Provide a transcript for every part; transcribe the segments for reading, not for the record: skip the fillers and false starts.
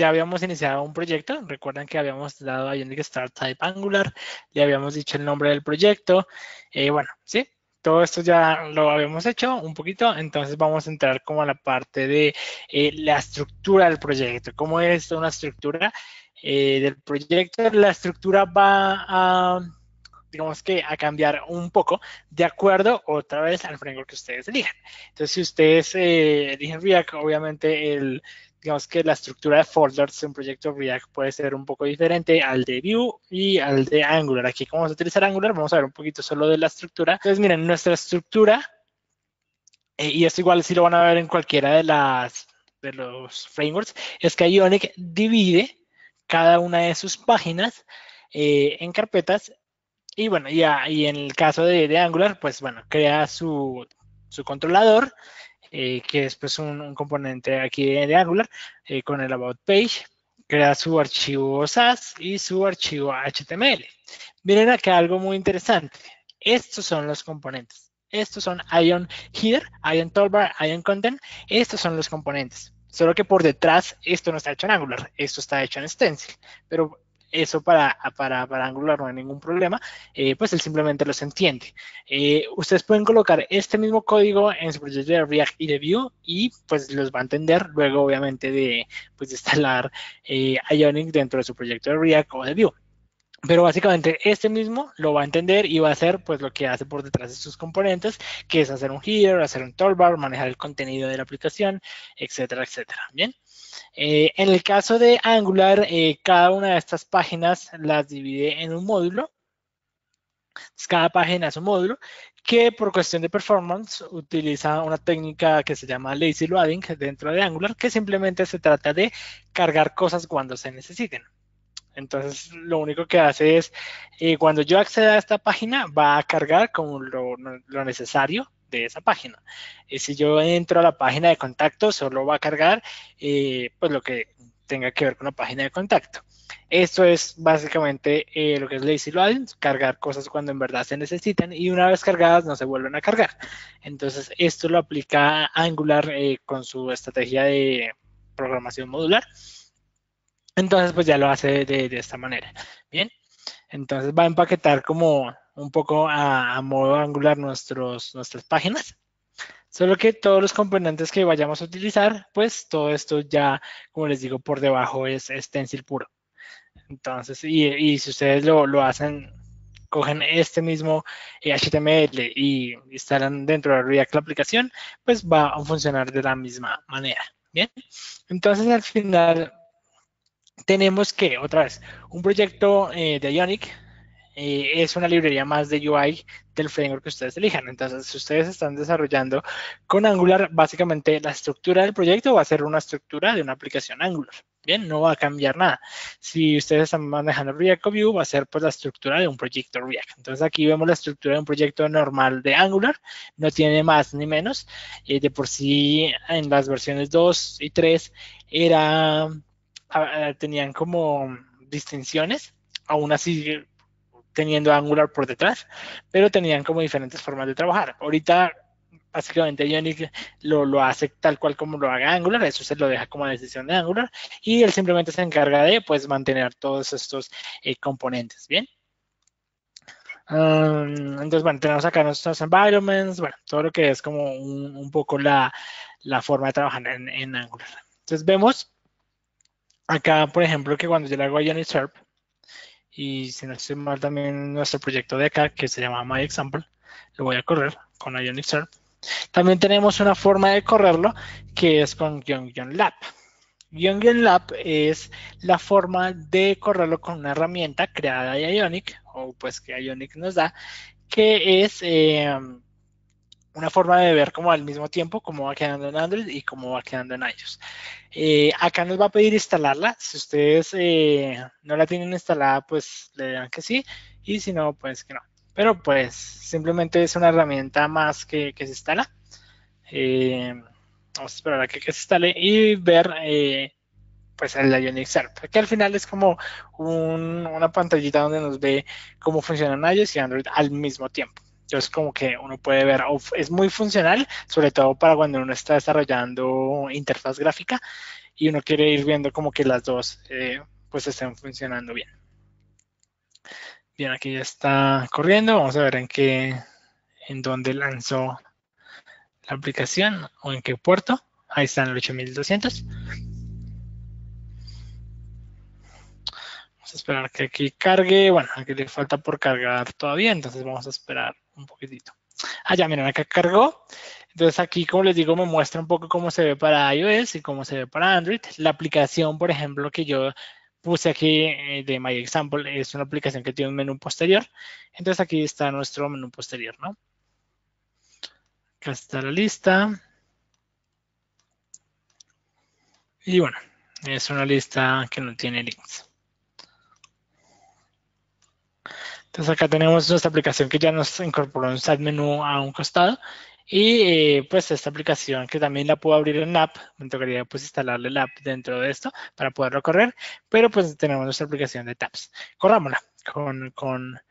ya habíamos iniciado un proyecto. Recuerdan que habíamos dado a Ionic Start Type Angular, le habíamos dicho el nombre del proyecto. Bueno, sí, todo esto ya lo habíamos hecho un poquito. Entonces vamos a entrar como a la parte de la estructura del proyecto. ¿Cómo es una estructura del proyecto? La estructura va a, digamos que a cambiar un poco de acuerdo otra vez al framework que ustedes elijan. Entonces, si ustedes eligen React, obviamente digamos que la estructura de folders de un proyecto React puede ser un poco diferente al de Vue y al de Angular. Aquí, como vamos a utilizar Angular, vamos a ver un poquito solo de la estructura. Entonces, miren, nuestra estructura, y esto igual si lo van a ver en cualquiera de los frameworks, es que Ionic divide cada una de sus páginas en carpetas y bueno, y en el caso de Angular, pues bueno, crea su controlador, que es pues un componente aquí de Angular, con el About Page, crea su archivo SAS y su archivo HTML. Miren acá algo muy interesante. Estos son los componentes. Estos son Ion Header, Ion Toolbar, Ion Content. Estos son los componentes. Solo que por detrás esto no está hecho en Angular, esto está hecho en Stencil. Pero eso para Angular no hay ningún problema, pues él simplemente los entiende. Ustedes pueden colocar este mismo código en su proyecto de React y de Vue y pues los va a entender luego obviamente pues, de instalar Ionic dentro de su proyecto de React o de Vue. Pero básicamente este mismo lo va a entender y va a hacer pues lo que hace por detrás de sus componentes, que es hacer un header, hacer un toolbar, manejar el contenido de la aplicación, etcétera, etcétera. Bien. En el caso de Angular, cada una de estas páginas las divide en un módulo. Cada página es un módulo que por cuestión de performance utiliza una técnica que se llama lazy loading dentro de Angular, que simplemente se trata de cargar cosas cuando se necesiten. Entonces, lo único que hace es, cuando yo acceda a esta página, va a cargar como lo necesario de esa página. Si yo entro a la página de contacto, solo va a cargar pues lo que tenga que ver con la página de contacto. Esto es básicamente lo que es lazy loading, cargar cosas cuando en verdad se necesitan y una vez cargadas no se vuelven a cargar. Entonces, esto lo aplica Angular con su estrategia de programación modular. Entonces, pues ya lo hace de esta manera. Bien, entonces va a empaquetar como un poco a modo Angular nuestras páginas. Solo que todos los componentes que vayamos a utilizar, pues todo esto ya, como les digo, por debajo es stencil puro. Entonces, y si ustedes lo hacen, cogen este mismo HTML y instalan dentro de React la aplicación, pues va a funcionar de la misma manera. Bien, entonces al final tenemos que, otra vez, un proyecto de Ionic es una librería más de UI del framework que ustedes elijan. Entonces, si ustedes están desarrollando con Angular, básicamente la estructura del proyecto va a ser una estructura de una aplicación Angular. Bien, no va a cambiar nada. Si ustedes están manejando React o Vue, va a ser pues la estructura de un proyecto React. Entonces aquí vemos la estructura de un proyecto normal de Angular, no tiene más ni menos. De por sí en las versiones 2 y 3 tenían como distinciones, aún así teniendo Angular por detrás, pero tenían como diferentes formas de trabajar. Ahorita, básicamente, Ionic lo hace tal cual como lo haga Angular, eso se lo deja como decisión de Angular, y él simplemente se encarga de, pues, mantener todos estos componentes, ¿bien? Entonces, bueno, tenemos acá nuestros environments, bueno, todo lo que es como un poco la forma de trabajar en Angular. Entonces, vemos acá, por ejemplo, que cuando yo le hago a Ionic Serp, y si no estoy mal también nuestro proyecto de acá que se llama My Example, lo voy a correr con Ionic Serp. También tenemos una forma de correrlo que es con --lab. --lab es la forma de correrlo con una herramienta creada de Ionic o pues que Ionic nos da, que es una forma de ver como al mismo tiempo cómo va quedando en Android y cómo va quedando en iOS. Acá nos va a pedir instalarla. Si ustedes no la tienen instalada, pues le dirán que sí. Y si no, pues que no. Pero pues simplemente es una herramienta más que se instala. Vamos a esperar a que se instale y ver pues el Ionic Serp. Que al final es como una pantallita donde nos ve cómo funcionan iOS y Android al mismo tiempo. Entonces, como que uno puede ver, es muy funcional, sobre todo para cuando uno está desarrollando interfaz gráfica y uno quiere ir viendo como que las dos pues estén funcionando bien. Bien, aquí ya está corriendo. Vamos a ver en dónde lanzó la aplicación o en qué puerto. Ahí está en el 8200. Vamos a esperar que aquí cargue. Bueno, aquí le falta por cargar todavía, entonces vamos a esperar un poquitito. Ah, ya, miren, acá cargó. Entonces aquí, como les digo, me muestra un poco cómo se ve para iOS y cómo se ve para Android. La aplicación, por ejemplo, que yo puse aquí de My Example es una aplicación que tiene un menú posterior. Entonces aquí está nuestro menú posterior, ¿no? Acá está la lista. Y bueno, es una lista que no tiene links. Entonces acá tenemos nuestra aplicación que ya nos incorporó un side menú a un costado. Y pues esta aplicación que también la puedo abrir en app, me tocaría pues instalarle la app dentro de esto para poderlo correr, pero pues tenemos nuestra aplicación de tabs. Corrámosla con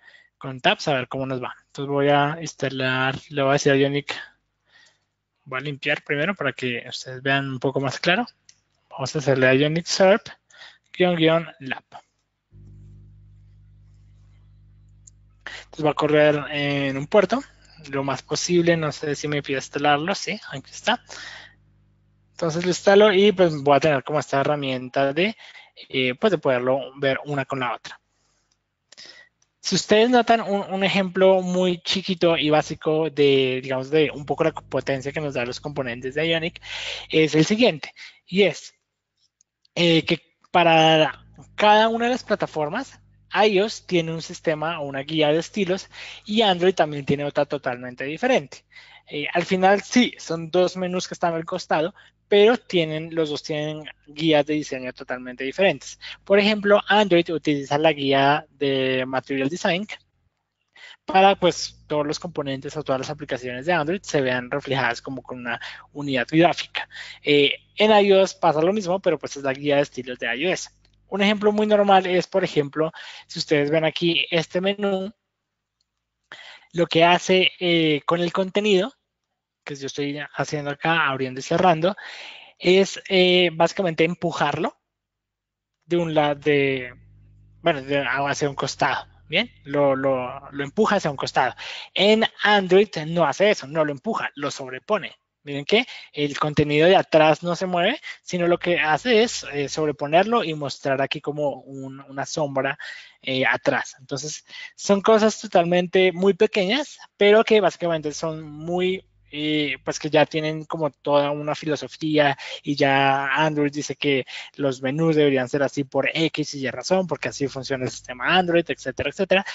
tabs a ver cómo nos va. Entonces voy a instalar, le voy a decir a Ionic, voy a limpiar primero para que ustedes vean un poco más claro. Vamos a hacerle a Ionic Serp --lab. Entonces va a correr en un puerto, lo más posible, no sé si me pide instalarlo, sí, aquí está. Entonces lo instalo y pues voy a tener como esta herramienta pues de poderlo ver una con la otra. Si ustedes notan un ejemplo muy chiquito y básico de, digamos, de un poco la potencia que nos dan los componentes de Ionic, es el siguiente, y es que para cada una de las plataformas, iOS tiene un sistema o una guía de estilos y Android también tiene otra totalmente diferente. Al final sí, son dos menús que están al costado, pero los dos tienen guías de diseño totalmente diferentes. Por ejemplo, Android utiliza la guía de Material Design para pues todos los componentes o todas las aplicaciones de Android se vean reflejadas como con una unidad gráfica. En iOS pasa lo mismo, pero pues es la guía de estilos de iOS. Un ejemplo muy normal es, por ejemplo, si ustedes ven aquí este menú, lo que hace con el contenido, que yo estoy haciendo acá, abriendo y cerrando, es básicamente empujarlo de un lado, bueno, hacia un costado. Bien, lo empuja hacia un costado. En Android no hace eso, no lo empuja, lo sobrepone. Miren que el contenido de atrás no se mueve, sino lo que hace es sobreponerlo y mostrar aquí como una sombra atrás. Entonces, son cosas totalmente muy pequeñas, pero que básicamente son muy pues que ya tienen como toda una filosofía y ya Android dice que los menús deberían ser así por X y Y razón, porque así funciona el sistema Android, etcétera, etcétera.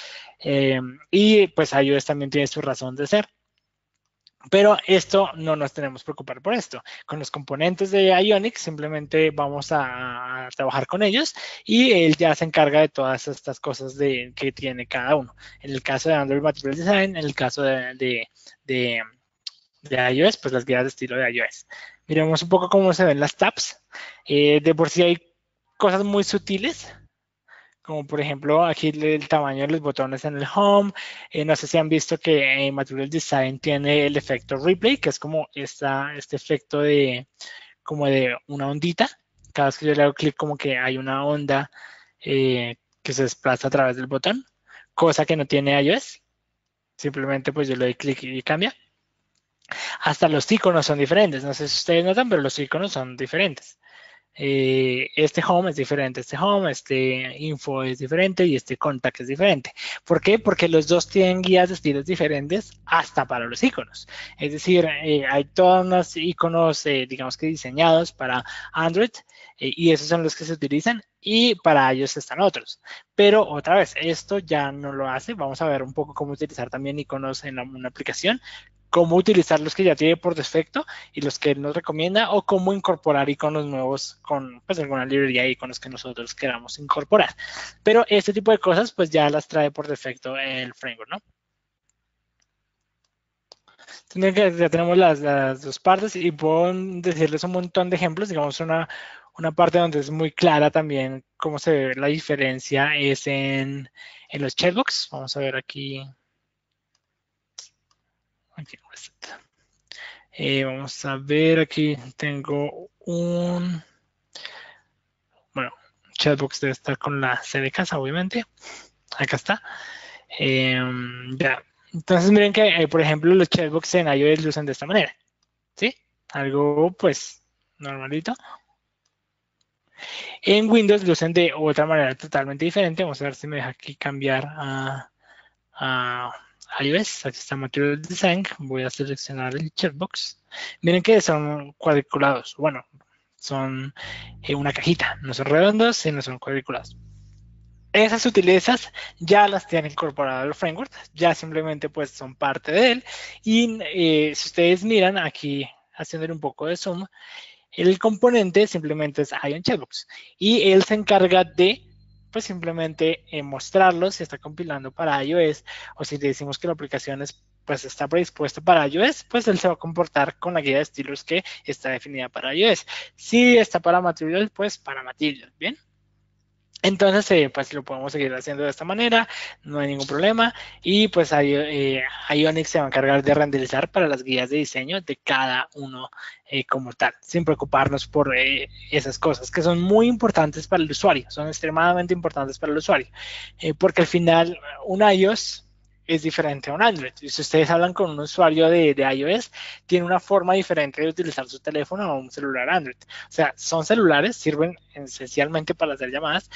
Y pues iOS también tiene su razón de ser. Pero esto no nos tenemos que preocupar por esto. Con los componentes de Ionic simplemente vamos a trabajar con ellos y él ya se encarga de todas estas cosas que tiene cada uno. En el caso de Android Material Design, en el caso de iOS, pues las guías de estilo de iOS. Miremos un poco cómo se ven las tabs. De por sí hay cosas muy sutiles, como por ejemplo aquí el tamaño de los botones en el home. No sé si han visto que Material Design tiene el efecto replay, que es como este efecto como de una ondita. Cada vez que yo le hago clic como que hay una onda que se desplaza a través del botón, cosa que no tiene iOS. Simplemente pues yo le doy clic y cambia. Hasta los iconos son diferentes. No sé si ustedes notan, pero los iconos son diferentes. Este home es diferente, este info es diferente y este contact es diferente. ¿Por qué? Porque los dos tienen guías de estilos diferentes hasta para los iconos. Es decir, hay todos unos iconos, digamos que diseñados para Android y esos son los que se utilizan y para ellos están otros. Pero otra vez, esto ya no lo hace. Vamos a ver un poco cómo utilizar también iconos en una aplicación, cómo utilizar los que ya tiene por defecto y los que él nos recomienda, o cómo incorporar iconos nuevos con pues alguna librería de iconos que nosotros queramos incorporar. Pero este tipo de cosas pues ya las trae por defecto el framework, ¿no? Ya tenemos las dos partes y puedo decirles un montón de ejemplos, digamos una parte donde es muy clara también cómo se ve la diferencia es en los checkbox. Vamos a ver aquí. Aquí, reset. Vamos a ver, aquí tengo bueno, chatbox debe estar con la C de casa, obviamente. Acá está. Ya. Entonces miren que, por ejemplo, los chatbox en iOS lucen de esta manera. ¿Sí? Algo, pues, normalito. En Windows lucen de otra manera totalmente diferente. Vamos a ver si me deja aquí cambiar a iOS. Aquí está Material Design. Voy a seleccionar el checkbox. Miren que son cuadriculados. Bueno, son una cajita. No son redondos, sino son cuadriculados. Esas sutilezas ya las tiene incorporado el framework, ya simplemente pues son parte de él. Y si ustedes miran aquí, haciéndole un poco de zoom, el componente simplemente es Ion Checkbox y él se encarga de pues simplemente mostrarlo si está compilando para iOS o si le decimos que la aplicación pues está predispuesta para iOS, pues él se va a comportar con la guía de estilos que está definida para iOS. Si está para Material, pues para Material, ¿bien? Entonces, pues lo podemos seguir haciendo de esta manera, no hay ningún problema. Y pues Ionic se va a encargar de renderizar para las guías de diseño de cada uno como tal, sin preocuparnos por esas cosas que son muy importantes para el usuario, son extremadamente importantes para el usuario, porque al final un iOS es diferente a un Android. Y si ustedes hablan con un usuario de iOS, tiene una forma diferente de utilizar su teléfono o un celular Android. O sea, son celulares, sirven esencialmente para hacer llamadas,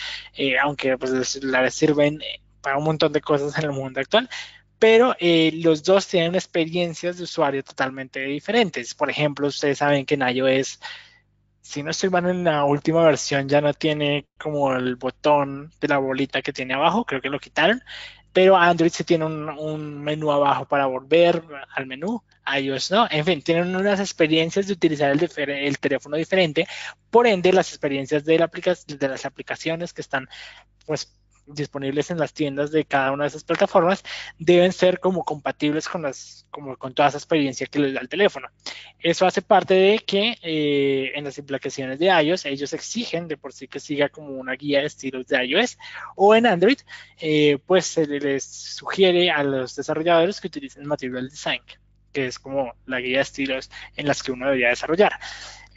aunque pues, los celulares sirven para un montón de cosas en el mundo actual, pero los dos tienen experiencias de usuario totalmente diferentes. Por ejemplo, ustedes saben que en iOS, si no estoy mal, en la última versión ya no tiene como el botón de la bolita que tiene abajo, creo que lo quitaron, pero Android sí tiene un menú abajo para volver al menú, iOS no, en fin, tienen unas experiencias de utilizar el teléfono diferente, por ende las experiencias de las aplicaciones que están pues disponibles en las tiendas de cada una de esas plataformas deben ser como compatibles con toda esa experiencia que les da el teléfono. Eso hace parte de que en las aplicaciones de iOS ellos exigen de por sí que siga como una guía de estilos de iOS, o en Android pues se les sugiere a los desarrolladores que utilicen Material Design, que es como la guía de estilos en las que uno debería desarrollar.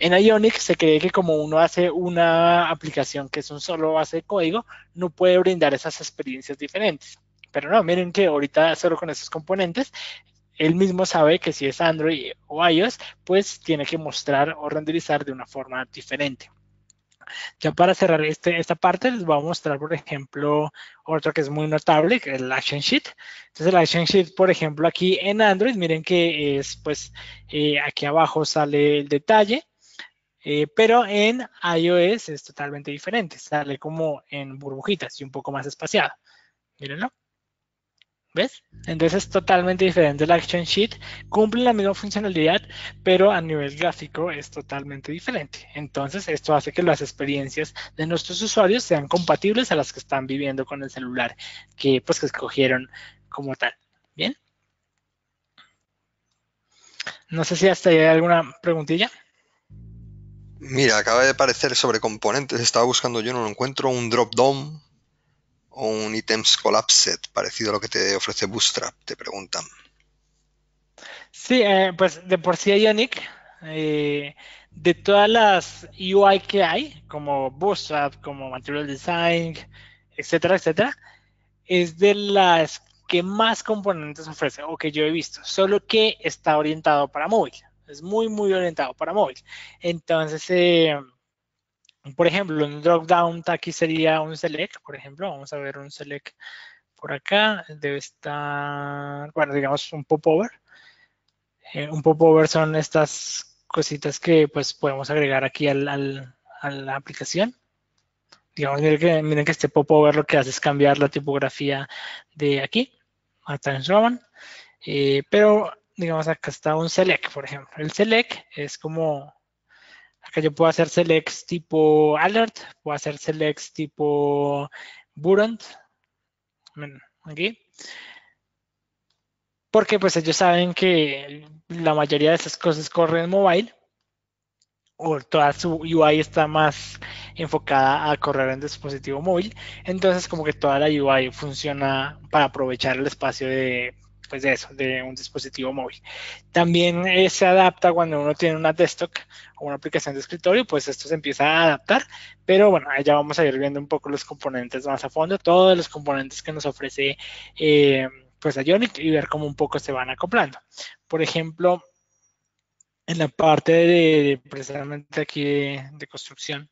En Ionic se cree que como uno hace una aplicación que es un solo base de código, no puede brindar esas experiencias diferentes. Pero no, miren que ahorita solo con esos componentes, él mismo sabe que si es Android o iOS, pues tiene que mostrar o renderizar de una forma diferente. Ya para cerrar esta parte, les voy a mostrar, por ejemplo, otro que es muy notable, que es el Action Sheet. Entonces, el Action Sheet, por ejemplo, aquí en Android, miren que es, pues, aquí abajo sale el detalle, pero en iOS es totalmente diferente, sale como en burbujitas y un poco más espaciado. Mírenlo. ¿Ves? Entonces es totalmente diferente el Action Sheet, cumple la misma funcionalidad, pero a nivel gráfico es totalmente diferente. Entonces esto hace que las experiencias de nuestros usuarios sean compatibles a las que están viviendo con el celular que pues que escogieron como tal. ¿Bien? No sé si hasta ahí hay alguna preguntilla. Mira, acaba de aparecer sobre componentes, estaba buscando yo, no lo encuentro, un drop-down o un items collapsed, parecido a lo que te ofrece Bootstrap, te preguntan. Sí, pues de por sí Ionic, de todas las UI que hay, como Bootstrap, como Material Design, etcétera, etcétera, es de las que más componentes ofrece o que yo he visto, solo que está orientado para móvil. Es muy, muy orientado para móvil. Entonces, por ejemplo, un drop-down aquí sería un select, por ejemplo. Vamos a ver un select por acá. Debe estar, bueno, digamos un popover. Un popover son estas cositas que pues podemos agregar aquí a la aplicación. Digamos, miren que este popover lo que hace es cambiar la tipografía de aquí a Times Roman. Pero, digamos, acá está un select, por ejemplo. El select es como, acá yo puedo hacer selects tipo alert, puedo hacer selects tipo burent, aquí, porque pues ellos saben que la mayoría de esas cosas corren en mobile, o toda su UI está más enfocada a correr en dispositivo móvil, entonces como que toda la UI funciona para aprovechar el espacio pues de eso, de un dispositivo móvil. También se adapta cuando uno tiene una desktop o una aplicación de escritorio, pues esto se empieza a adaptar, pero bueno, ya vamos a ir viendo un poco los componentes más a fondo, todos los componentes que nos ofrece pues Ionic y ver cómo un poco se van acoplando. Por ejemplo, en la parte de precisamente aquí de construcción,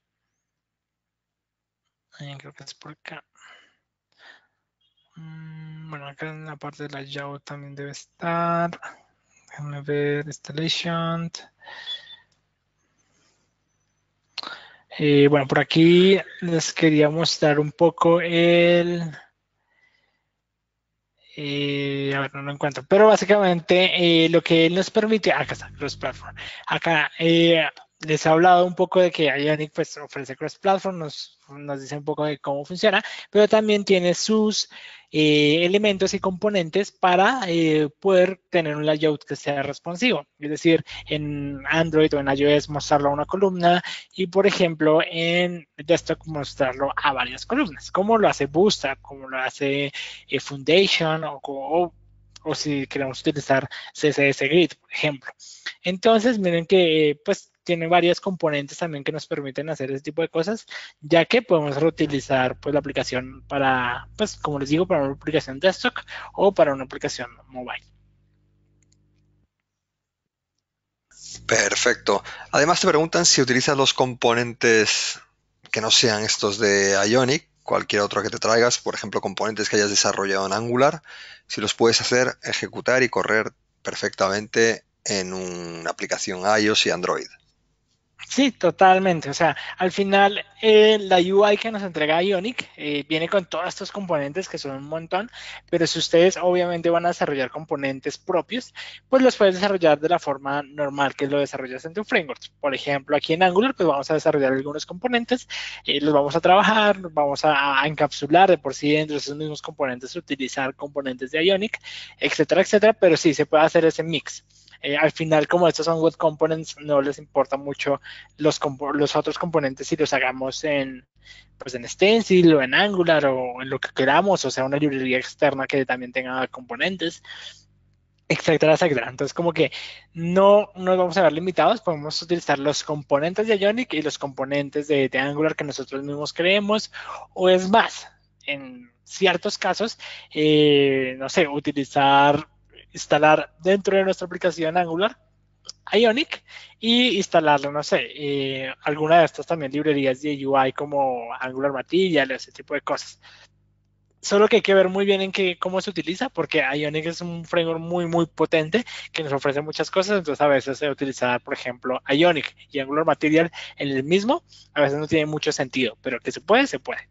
creo que es por acá. Bueno, acá en la parte de la layout también debe estar. Déjame ver, installation. Bueno, por aquí les quería mostrar un poco el... a ver, no lo encuentro. Pero básicamente lo que él nos permite... Acá está, Cross Platform. Acá les he hablado un poco de que Ionic pues, ofrece Cross Platform, nos dice un poco de cómo funciona, pero también tiene sus elementos y componentes para poder tener un layout que sea responsivo. Es decir, en Android o en iOS mostrarlo a una columna y, por ejemplo, en desktop mostrarlo a varias columnas, como lo hace Bootstrap, como lo hace Foundation o si queremos utilizar CSS Grid, por ejemplo. Entonces, miren que pues tiene varias componentes también que nos permiten hacer ese tipo de cosas, ya que podemos reutilizar pues la aplicación para, pues como les digo, para una aplicación desktop o para una aplicación mobile. Perfecto. Además te preguntan si utilizas los componentes que no sean estos de Ionic, cualquier otro que te traigas, por ejemplo, componentes que hayas desarrollado en Angular, si los puedes hacer, ejecutar y correr perfectamente en una aplicación iOS y Android. Sí, totalmente. O sea, al final la UI que nos entrega Ionic viene con todos estos componentes que son un montón, pero si ustedes obviamente van a desarrollar componentes propios, pues los puedes desarrollar de la forma normal que lo desarrollas en tu framework. Por ejemplo, aquí en Angular, pues vamos a desarrollar algunos componentes, los vamos a trabajar, vamos a encapsular de por sí dentro de esos mismos componentes, utilizar componentes de Ionic, etcétera, etcétera, pero sí se puede hacer ese mix. Al final, como estos son web components, no les importa mucho los otros componentes si los hagamos pues en Stencil o en Angular o en lo que queramos, o sea, una librería externa que también tenga componentes, etcétera, etcétera. Entonces, como que no nos vamos a ver limitados, podemos utilizar los componentes de Ionic y los componentes de Angular que nosotros mismos creemos, o es más, en ciertos casos, no sé, instalar dentro de nuestra aplicación Angular Ionic y instalarlo, no sé, alguna de estas también librerías de UI como Angular Material, ese tipo de cosas. Solo que hay que ver muy bien cómo se utiliza, porque Ionic es un framework muy, muy potente que nos ofrece muchas cosas. Entonces, a veces utilizar, por ejemplo, Ionic y Angular Material en el mismo, a veces no tiene mucho sentido, pero que se puede, se puede.